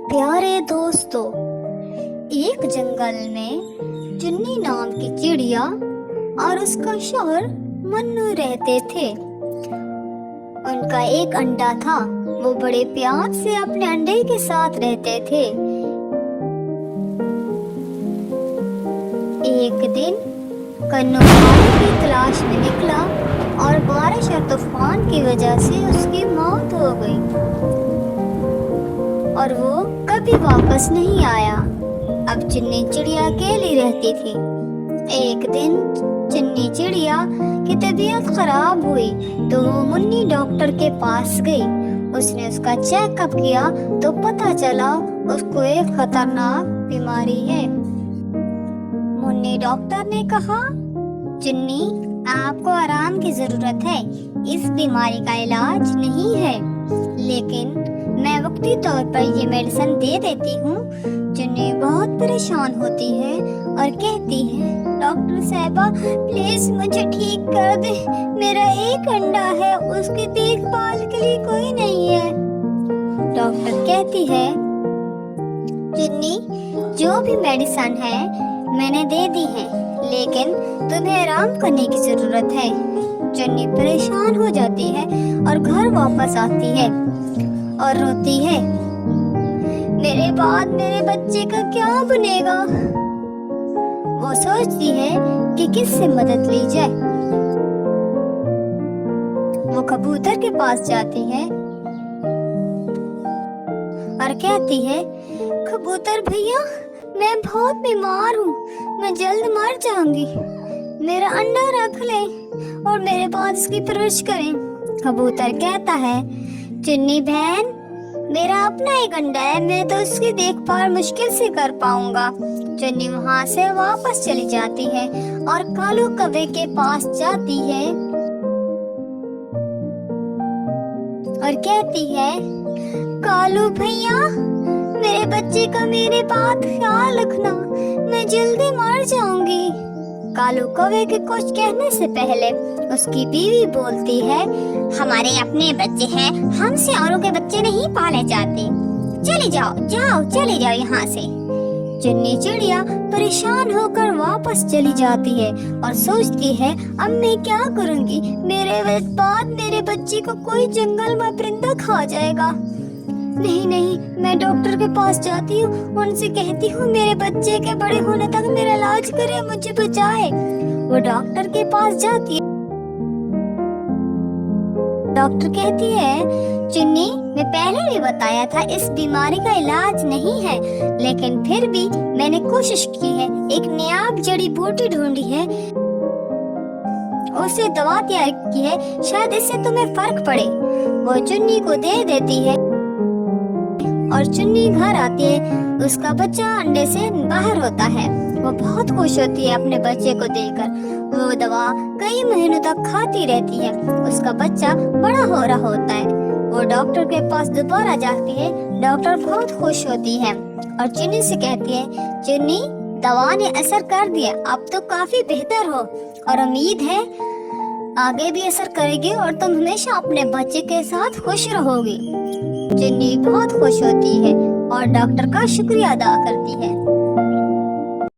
प्यारे दोस्तों, एक जंगल में चुन्नी नाम की चिड़िया और उसका शौहर मन्नू रहते थे। उनका एक अंडा था। वो बड़े प्यार से अपने अंडे के साथ रहते थे। एक दिन कन्नू पानी की तलाश में निकला और बारिश और तूफान की वजह से उसकी मौत हो गई और वो कभी वापस नहीं आया। अब चुन्नी चिड़िया अकेली रहती थी। एक दिन चुन्नी चिड़िया की तबीयत खराब हुई तो वो मुन्नी डॉक्टर के पास गई। उसने उसका चेकअप किया तो पता चला उसको एक खतरनाक बीमारी है। मुन्नी डॉक्टर ने कहा, चुन्नी, आपको आराम की जरूरत है। इस बीमारी का इलाज नहीं है, लेकिन मैं वक्ती तौर पर ये मेडिसिन दे देती हूँ। चुन्नी बहुत परेशान होती है और कहती है, डॉक्टर साहबा, प्लीज मुझे ठीक कर दे। मेरा एक अंडा है, उसकी देखभाल के लिए कोई नहीं है। डॉक्टर कहती है, चुन्नी, जो भी मेडिसिन है मैंने दे दी है, लेकिन तुम्हें आराम करने की जरूरत है। चुन्नी परेशान हो जाती है और घर वापस आती है और रोती है, मेरे बाद मेरे बच्चे का क्या बनेगा। वो सोचती है कि किससे मदद ली जाए। वो कबूतर के पास जाती है और कहती है, कबूतर भैया, मैं बहुत बीमार हूँ, मैं जल्द मर जाऊंगी। मेरा अंडा रख ले और मेरे बाद इसकी परवरिश करें। कबूतर कहता है, चुन्नी बहन, मेरा अपना एक अंडा है, मैं तो उसकी देखभाल मुश्किल से कर पाऊंगा। चुन्नी वहाँ से वापस चली जाती है और कालू कौवे के पास जाती है और कहती है, कालू भैया, मेरे बच्चे का मेरे बात ख्याल रखना, मैं जल्दी मर जाऊंगी। कालू कौवे के कुछ कहने से पहले उसकी बीवी बोलती है, हमारे अपने बच्चे हैं, हमसे औरों के बच्चे नहीं पाले जाते। चले जाओ, चले जाओ यहाँ से। चुन्नी चिड़िया परेशान होकर वापस चली जाती है और सोचती है, अब मैं क्या करूँगी। मेरे बाद मेरे बच्चे को कोई जंगल में परिंदा खा जाएगा। नहीं, मैं डॉक्टर के पास जाती हूँ, उनसे कहती हूँ मेरे बच्चे के बड़े होने तक मेरा इलाज करे, मुझे बचाए। वो डॉक्टर के पास जाती है। डॉक्टर कहती है, चुन्नी, मैं पहले भी बताया था इस बीमारी का इलाज नहीं है, लेकिन फिर भी मैंने कोशिश की है। एक नायाब जड़ी बूटी ढूंढी है, उसे दवा तैयार की है, शायद इससे तुम्हें फर्क पड़े। वो चुन्नी को दे देती है और चुन्नी घर आती है। उसका बच्चा अंडे से बाहर होता है। वो बहुत खुश होती है अपने बच्चे को देखकर। वो दवा कई महीनों तक खाती रहती है। उसका बच्चा बड़ा हो रहा होता है। वो डॉक्टर के पास दोबारा जाती है। डॉक्टर बहुत खुश होती है और चुन्नी से कहती है, चुन्नी, दवा ने असर कर दिया, अब तो काफी बेहतर हो और उम्मीद है आगे भी असर करेगी और तुम हमेशा अपने बच्चे के साथ खुश रहोगी। चुन्नी बहुत खुश होती है और डॉक्टर का शुक्रिया अदा करती है।